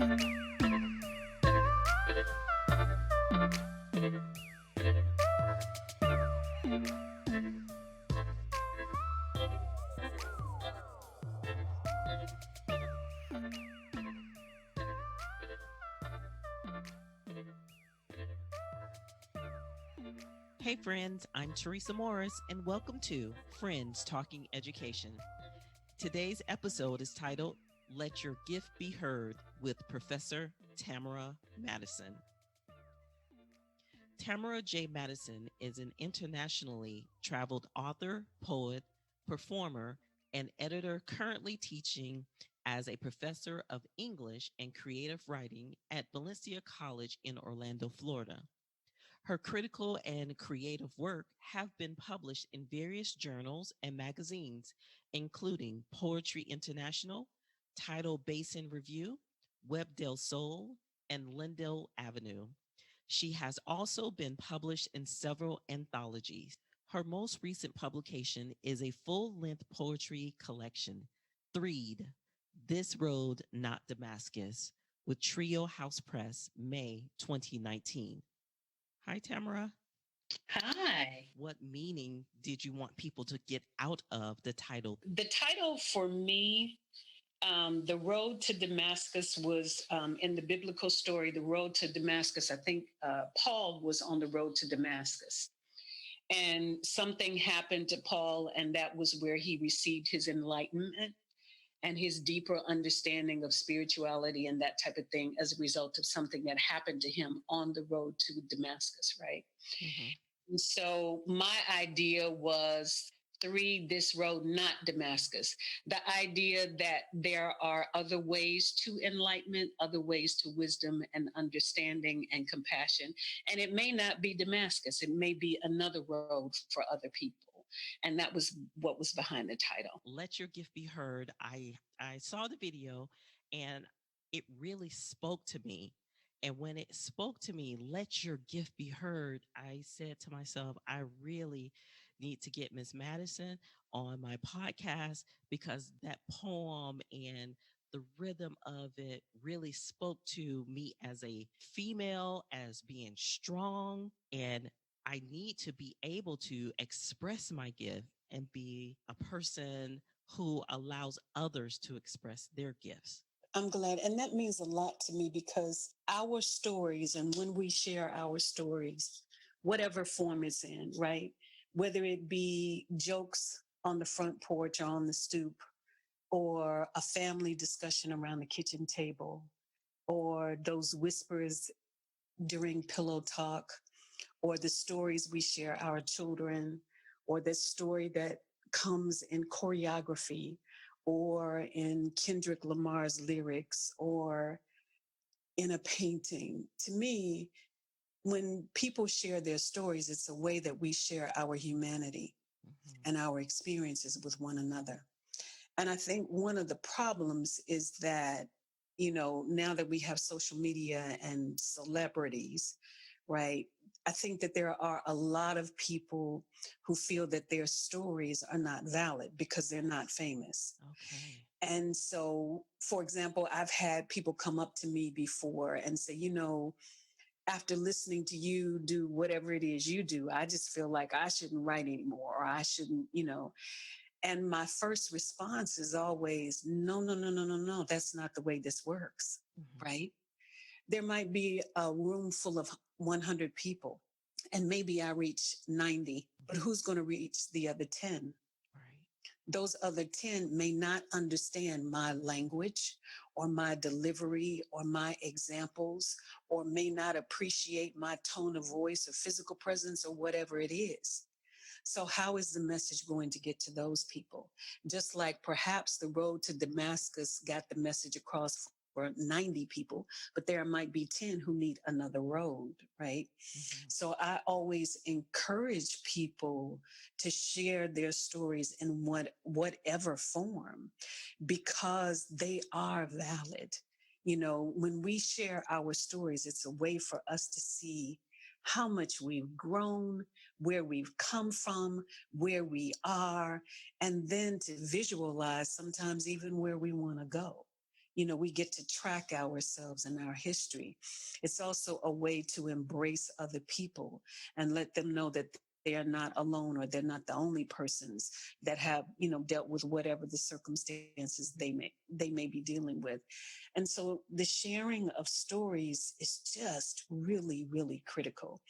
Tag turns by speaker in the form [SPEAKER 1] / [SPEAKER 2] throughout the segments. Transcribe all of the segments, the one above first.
[SPEAKER 1] Hey friends, I'm Teresa Morris and welcome to Friends Talking Education. Today's episode is titled Let Your Gift Be Heard with Professor Tamara Madison. Tamara J. Madison is an internationally traveled author, poet, performer, and editor currently teaching as a professor of English and creative writing at Valencia College in Orlando, Florida. Her critical and creative work have been published in various journals and magazines, including Poetry International, Tidal Basin Review, Web del Sol, and Lindell Avenue. She has also been published in several anthologies. Her most recent publication is a full-length poetry collection, Threed, This Road, Not Damascus, with Trio House Press, May 2019. Hi, Tamara.
[SPEAKER 2] Hi.
[SPEAKER 1] What meaning did you want people to get out of the title?
[SPEAKER 2] The title for me, The Road to Damascus, was in the biblical story, The Road to Damascus. I think Paul was on the road to Damascus. And something happened to Paul, and that was where he received his enlightenment and his deeper understanding of spirituality and that type of thing as a result of something that happened to him on the road to Damascus, right? Mm-hmm. And so my idea was this road, not Damascus. The idea that there are other ways to enlightenment, other ways to wisdom and understanding and compassion. And it may not be Damascus. It may be another road for other people. And that was what was behind the title.
[SPEAKER 1] Let Your Gift Be Heard. I saw the video and it really spoke to me. And when it spoke to me, let your gift be heard, I said to myself, I really need to get Miss Madison on my podcast because that poem and the rhythm of it really spoke to me as a female, as being strong. And I need to be able to express my gift and be a person who allows others to express their gifts.
[SPEAKER 2] I'm glad. And that means a lot to me because our stories, and when we share our stories, whatever form it's in, right? Whether it be jokes on the front porch or on the stoop, or a family discussion around the kitchen table, or those whispers during pillow talk, or the stories we share our children, or the story that comes in choreography, or in Kendrick Lamar's lyrics, or in a painting. To me, when people share their stories, it's a way that we share our humanity and our experiences with one another. And I think one of the problems is that, now that we have social media and celebrities, right? I think that there are a lot of people who feel that their stories are not valid because they're not famous.
[SPEAKER 1] Okay.
[SPEAKER 2] And so, for example, I've had people come up to me before and say, after listening to you do whatever it is you do, I just feel like I shouldn't write anymore, or I shouldn't, And my first response is always, no, that's not the way this works, right? There might be a room full of 100 people and maybe I reach 90, but who's going to reach the other 10?
[SPEAKER 1] Right.
[SPEAKER 2] Those other 10 may not understand my language or my delivery or my examples, or may not appreciate my tone of voice or physical presence or whatever it is. So how is the message going to get to those people? Just like perhaps the road to Damascus got the message across for 90 people, but there might be 10 who need another road, right? Mm-hmm. So I always encourage people to share their stories in whatever form, because they are valid. When we share our stories, it's a way for us to see how much we've grown, where we've come from, where we are, and then to visualize sometimes even where we want to go. We get to track ourselves and our history. It's also a way to embrace other people and let them know that they are not alone, or they're not the only persons that have, dealt with whatever the circumstances they may be dealing with. And so the sharing of stories is just really, really critical.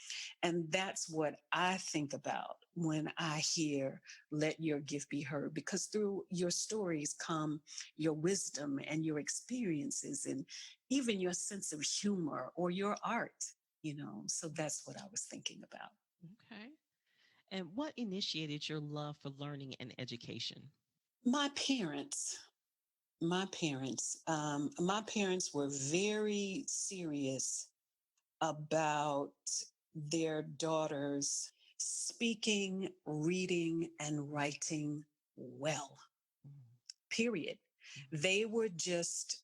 [SPEAKER 2] And that's what I think about when I hear let your gift be heard, because through your stories come your wisdom and your experiences and even your sense of humor or your art. So that's what I was thinking about.
[SPEAKER 1] Okay. And what initiated your love for learning and education?
[SPEAKER 2] My parents, my parents were very serious about their daughters speaking, reading, and writing well, period. They were just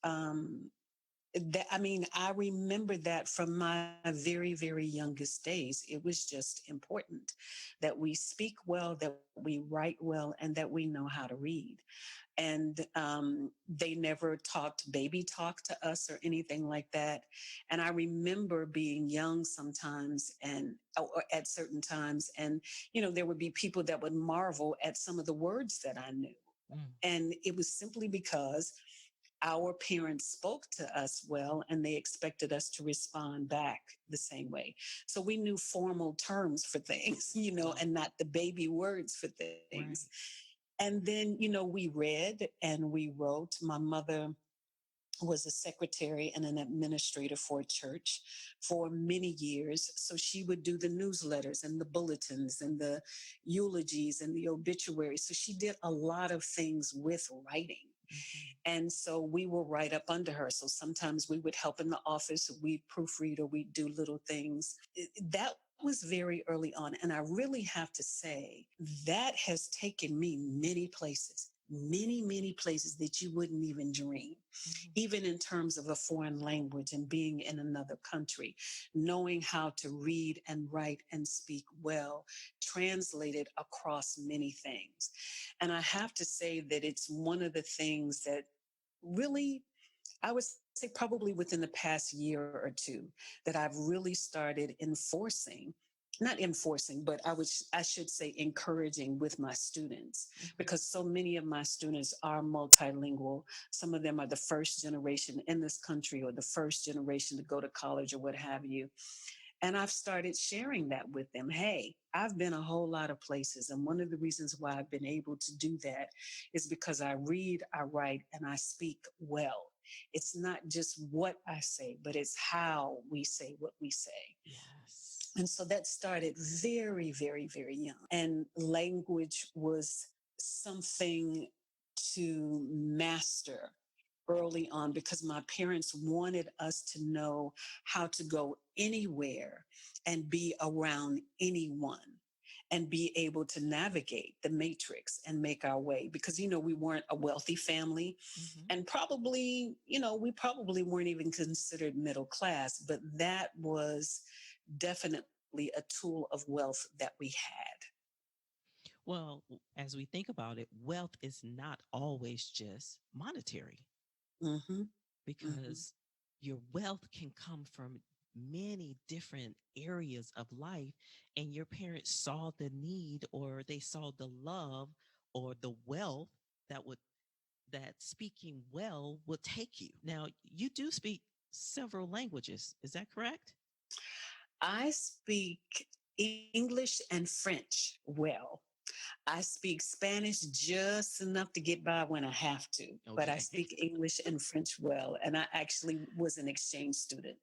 [SPEAKER 2] I remember that from my very, very youngest days. It was just important that we speak well, that we write well, and that we know how to read. And they never talked baby talk to us or anything like that. And I remember being young sometimes and or at certain times, and there would be people that would marvel at some of the words that I knew.
[SPEAKER 1] Mm.
[SPEAKER 2] And it was simply because our parents spoke to us well and they expected us to respond back the same way. So we knew formal terms for things,
[SPEAKER 1] Wow.
[SPEAKER 2] and not the baby words for things.
[SPEAKER 1] Right.
[SPEAKER 2] And then, we read and we wrote. My mother was a secretary and an administrator for a church for many years. So she would do the newsletters and the bulletins and the eulogies and the obituaries. So she did a lot of things with writing.
[SPEAKER 1] Mhm.
[SPEAKER 2] And so we were right up under her. So sometimes we would help in the office, we'd proofread, or we'd do little things. That was very early on. And I really have to say, that has taken me many places that you wouldn't even dream,
[SPEAKER 1] Mhm.
[SPEAKER 2] even in terms of a foreign language and being in another country, knowing how to read and write and speak well, translated across many things. And I have to say that it's one of the things that really, I would say probably within the past year or two, that I've really started enforcing, not enforcing, but I should say encouraging with my students,
[SPEAKER 1] Mhm.
[SPEAKER 2] because so many of my students are multilingual. Some of them are the first generation in this country or the first generation to go to college or what have you. And I've started sharing that with them. Hey, I've been a whole lot of places. And one of the reasons why I've been able to do that is because I read, I write, and I speak well. It's not just what I say, but it's how we say what we say.
[SPEAKER 1] Yes.
[SPEAKER 2] And so that started very, very, very young. And language was something to master early on, because my parents wanted us to know how to go anywhere and be around anyone and be able to navigate the matrix and make our way, because we weren't a wealthy family,
[SPEAKER 1] Mhm.
[SPEAKER 2] and probably we probably weren't even considered middle class, but that was definitely a tool of wealth that we had.
[SPEAKER 1] Well, as we think about it, wealth is not always just monetary,
[SPEAKER 2] Mm-hmm. Mm-hmm.
[SPEAKER 1] because your wealth can come from many different areas of life, and your parents saw the need, or they saw the love, or the wealth that would that speaking well would take you. Now, you do speak several languages. Is that correct?
[SPEAKER 2] I speak English and French well. I speak Spanish just enough to get by when I have to, but I
[SPEAKER 1] Okay.
[SPEAKER 2] speak English and French well. And I actually was an exchange student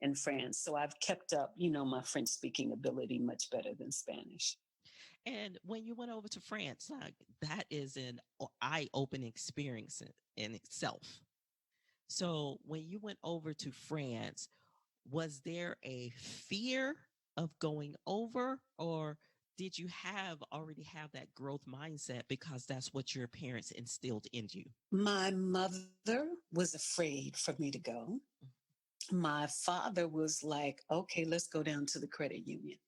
[SPEAKER 2] in France. So I've kept up, my French speaking ability much better than Spanish.
[SPEAKER 1] And when you went over to France, like, that is an eye-opening experience in itself. So when you went over to France, was there a fear of going over, or did you have already have that growth mindset because that's what your parents instilled in you?
[SPEAKER 2] My mother was afraid for me to go. My father was like, okay, let's go down to the credit union,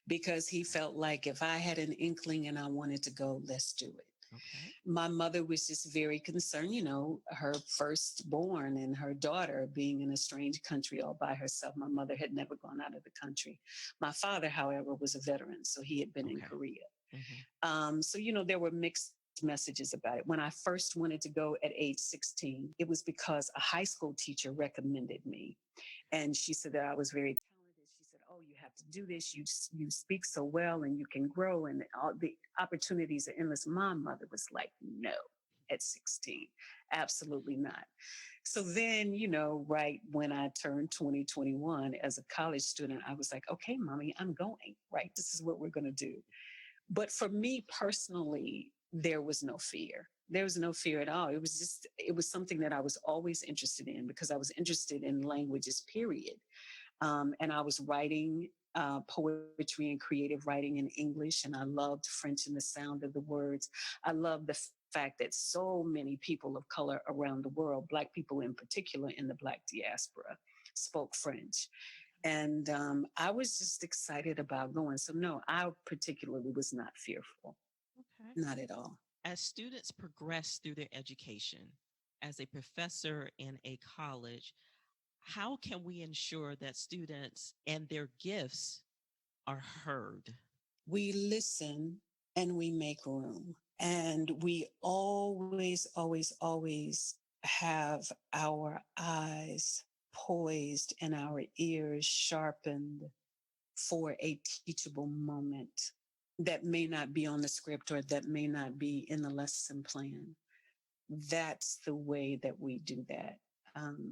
[SPEAKER 2] because he felt like if I had an inkling and I wanted to go, let's do it.
[SPEAKER 1] Okay.
[SPEAKER 2] My mother was just very concerned, her firstborn and her daughter being in a strange country all by herself. My mother had never gone out of the country. My father, however, was a veteran, so he had been in
[SPEAKER 1] Okay.
[SPEAKER 2] Korea.
[SPEAKER 1] Hmm.
[SPEAKER 2] So, there were mixed messages about it. When I first wanted to go at age 16, it was because a high school teacher recommended me. And she said that I was very talented. She said, "Oh, you have to do this. You speak so well, and you can grow, and all the opportunities are endless." My mother was like, "No." At 16, absolutely not. So then, right when I turned 2021 as a college student, I was like, "Okay, mommy, I'm going, right? This is what we're going to do." But for me personally, there was no fear. There was no fear at all. It was something that I was always interested in because I was interested in languages, period. And I was writing poetry and creative writing in English, and I loved French and the sound of the words. I loved the fact that so many people of color around the world, Black people in particular in the Black diaspora, spoke French. And I was just excited about going. So, no, I particularly was not fearful,
[SPEAKER 1] Okay.
[SPEAKER 2] not at all.
[SPEAKER 1] As students progress through their education, as a professor in a college, how can we ensure that students and their gifts are heard?
[SPEAKER 2] We listen and we make room. And we always have our eyes poised and our ears sharpened for a teachable moment that may not be on the script or that may not be in the lesson plan. That's the way that we do that.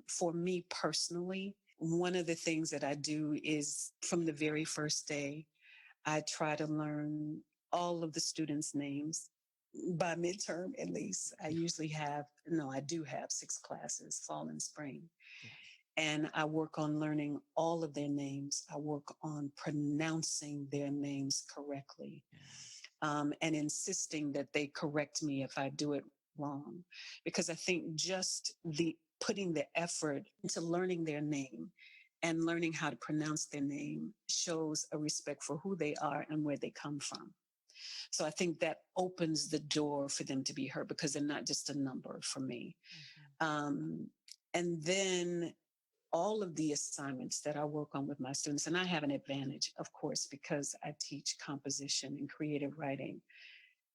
[SPEAKER 2] For me personally, one of the things that I do is from the very first day, I try to learn all of the students' names by midterm at least. I do have 6 classes, fall and spring.
[SPEAKER 1] Yes.
[SPEAKER 2] And I work on learning all of their names. I work on pronouncing their names correctly,
[SPEAKER 1] Yes.
[SPEAKER 2] and insisting that they correct me if I do it wrong. Because I think just the putting the effort into learning their name and learning how to pronounce their name shows a respect for who they are and where they come from. So I think that opens the door for them to be heard because they're not just a number for me.
[SPEAKER 1] Mhm.
[SPEAKER 2] Um, and then all of the assignments that I work on with my students, and I have an advantage, of course, because I teach composition and creative writing.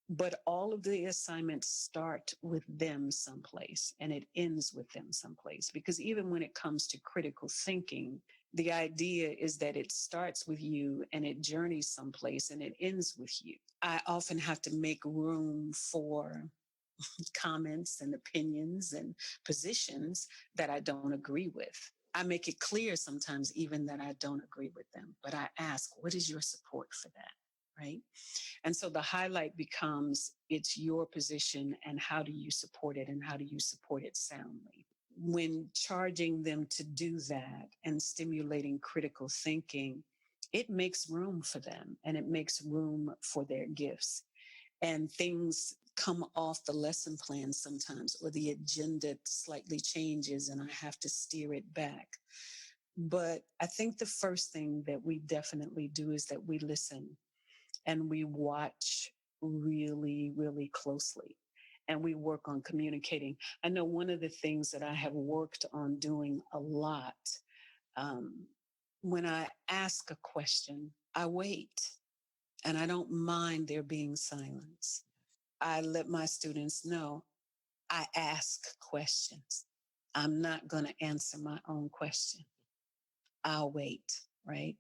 [SPEAKER 2] But all of the assignments start with them someplace and it ends with them someplace. Because even when it comes to critical thinking, the idea is that it starts with you and it journeys someplace and it ends with you. I often have to make room for comments and opinions and positions that I don't agree with. I make it clear sometimes, even that I don't agree with them, but I ask, what is your support for that? Right. And so the highlight becomes it's your position and how do you support it and how do you support it soundly? When charging them to do that and stimulating critical thinking, it makes room for them and it makes room for their gifts. And things come off the lesson plan sometimes, or the agenda slightly changes and I have to steer it back. But I think the first thing that we definitely do is that we listen and we watch really, really closely. And we work on communicating. I know one of the things that I have worked on doing a lot, um, when I ask a question, I wait and I don't mind there being silence. I let my students know I ask questions. I'm not going to answer my own question. I'll wait, right?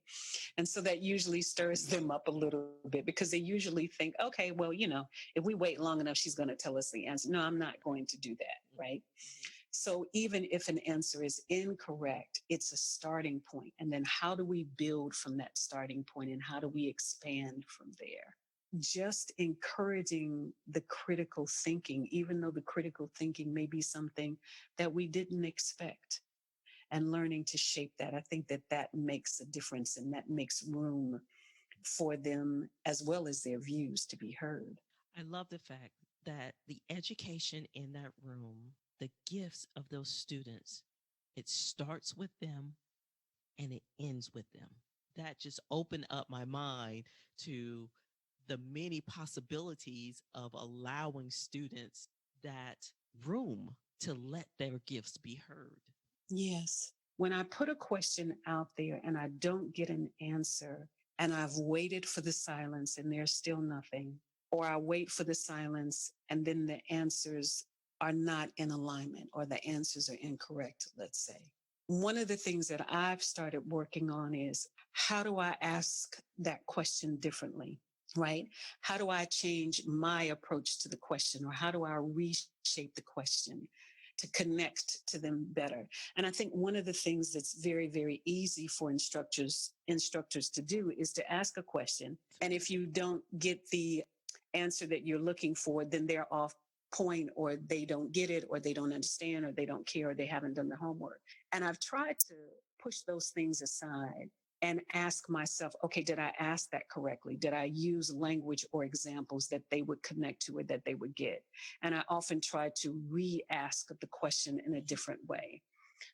[SPEAKER 2] And so that usually stirs them up a little bit because they usually think, okay, well, if we wait long enough, she's going to tell us the answer. No, I'm not going to do that, right?
[SPEAKER 1] Mhm.
[SPEAKER 2] So even if an answer is incorrect, it's a starting point. And then how do we build from that starting point and how do we expand from there? Just encouraging the critical thinking, even though the critical thinking may be something that we didn't expect, and learning to shape that. I think that that makes a difference and that makes room for them as well as their views to be heard.
[SPEAKER 1] I love the fact that the education in that room, the gifts of those students, it starts with them and it ends with them. That just opened up my mind to the many possibilities of allowing students that room to let their gifts be heard.
[SPEAKER 2] Yes. When I put a question out there and I don't get an answer, and I've waited for the silence and there's still nothing, or I wait for the silence and then the answers are not in alignment or the answers are incorrect, let's say. One of the things that I've started working on is how do I ask that question differently? Right? How do I change my approach to the question, or how do I reshape the question to connect to them better? And I think one of the things that's very, very easy for instructors to do is to ask a question. And if you don't get the answer that you're looking for, then they're off point, or they don't get it, or they don't understand, or they don't care, or they haven't done the homework. And I've tried to push those things aside and ask myself, okay, did I ask that correctly? Did I use language or examples that they would connect to or that they would get? And I often try to re ask the question in a different way.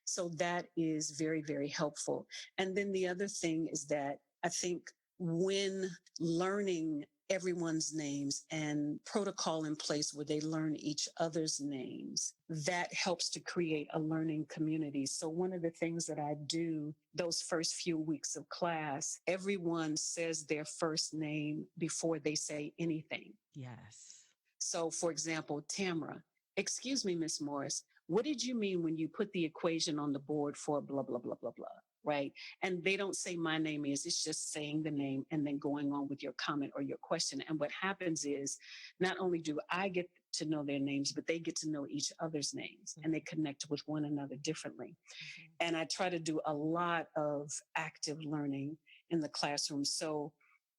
[SPEAKER 2] So that is very, very helpful. And then the other thing is that I think when learning everyone's names and protocol in place where they learn each other's names, that helps to create a learning community. So one of the things that I do those first few weeks of class, everyone says their first name before they say anything.
[SPEAKER 1] Yes.
[SPEAKER 2] So, for example, Tamara, excuse me, Miss Morris, what did you mean when you put the equation on the board for blah, blah, blah, blah, blah, right? And they don't say my name is, it's just saying the name and then going on with your comment or your question. And what happens is not only do I get to know their names, but they get to know each other's names and they connect with one another differently. And I try to do a lot of active learning in the classroom. So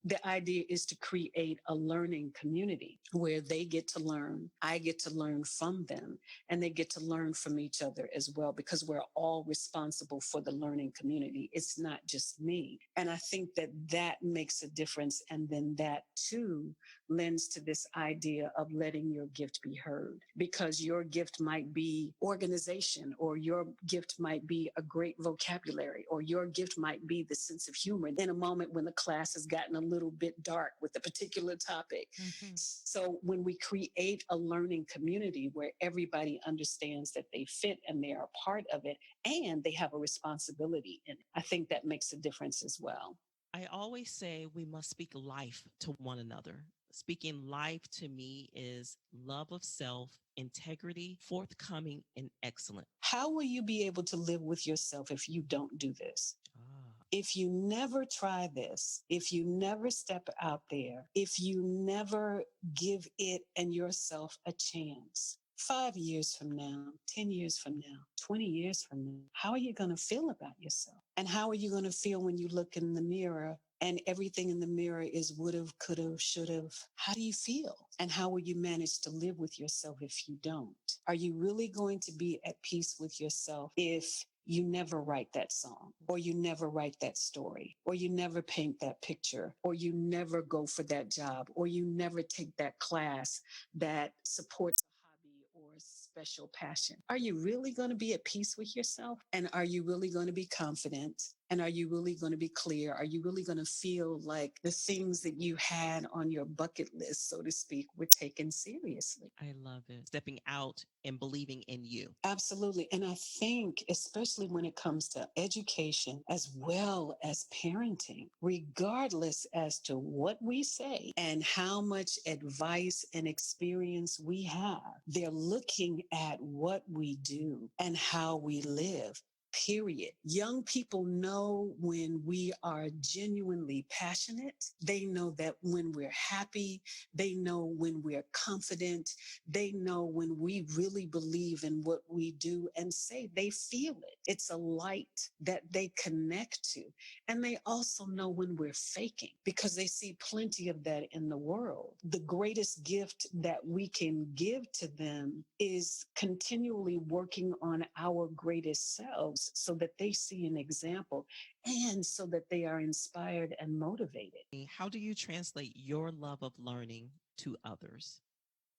[SPEAKER 2] the idea is to create a learning community where they get to learn, I get to learn from them, and they get to learn from each other as well, because we're all responsible for the learning community. It's not just me. And I think that that makes a difference. And then that too lends to this idea of letting your gift be heard, because your gift might be organization, or your gift might be a great vocabulary, or your gift might be the sense of humor in a moment when the class has gotten a little bit dark with a particular topic. So when we create a learning community where everybody understands that they fit and they are a part of it and they have a responsibility in it, I think that makes a difference as well.
[SPEAKER 1] I always say we must speak life to one another. Speaking life to me is love of self, integrity, forthcoming, and excellent.
[SPEAKER 2] How will you be able to live with yourself if you don't do this?
[SPEAKER 1] Ah,
[SPEAKER 2] If you never try this, if you never step out there, if you never give it and yourself a chance, 5 years from now, 10 years from now, 20 years from now, how are you going to feel about yourself? And how are you going to feel when you look in the mirror and everything in the mirror is would have, could have, should have? How do you feel? And how will you manage to live with yourself if you don't? Are you really going to be at peace with yourself if you never write that song, or you never write that story, or you never paint that picture, or you never go for that job, or you never take that class that supports a hobby or a special passion? Are you really going to be at peace with yourself? And are you really going to be confident? And are you really going to be clear? Are you really going to feel like the things that you had on your bucket list, so to speak, were taken seriously?
[SPEAKER 1] I love it. Stepping out and believing in you.
[SPEAKER 2] Absolutely. And I think, especially when it comes to education as well as parenting, regardless as to what we say and how much advice and experience we have, they're looking at what we do and how we live. Period. Young people know when we are genuinely passionate. They know that when we're happy. They know when we're confident. They know when we really believe in what we do and say. They feel it. It's a light that they connect to. And they also know when we're faking, because they see plenty of that in the world. The greatest gift that we can give to them is continually working on our greatest selves so that they see an example and so that they are inspired and motivated.
[SPEAKER 1] How do you translate your love of learning to others?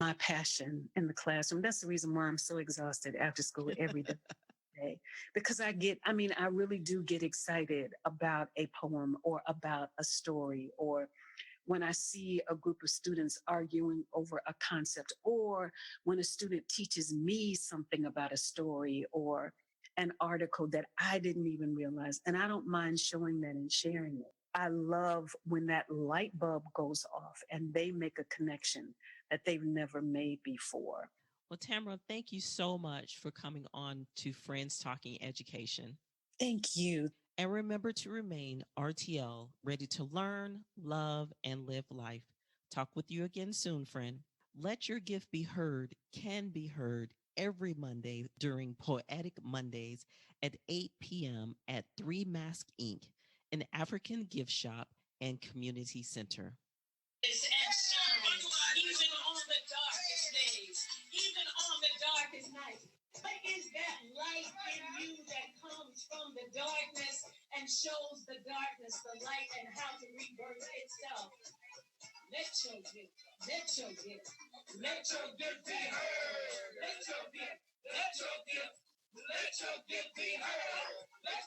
[SPEAKER 2] My passion in the classroom. That's the reason why I'm so exhausted after school every day. Because I really do get excited about a poem or about a story or when I see a group of students arguing over a concept, or when a student teaches me something about a story or an article that I didn't even realize. And I don't mind showing that and sharing it. I love when that light bulb goes off and they make a connection that they've never made before.
[SPEAKER 1] Well, Tamara, thank you so much for coming on to Friends Talking Education.
[SPEAKER 2] Thank you.
[SPEAKER 1] And remember to remain RTL, ready to learn, love, and live life. Talk with you again soon, friend. Let Your Gift Be Heard can be heard every Monday during Poetic Mondays at 8 p.m. at Three Mask Inc., an African gift shop and community center. And shine, even on the darkest days, even on the darkest nights. What is that light in you that comes from the darkness and shows the darkness the light and how to rebirth itself? Let your gift, let your gift, let your gift be heard. Let your gift, let your gift, let your gift be heard. Let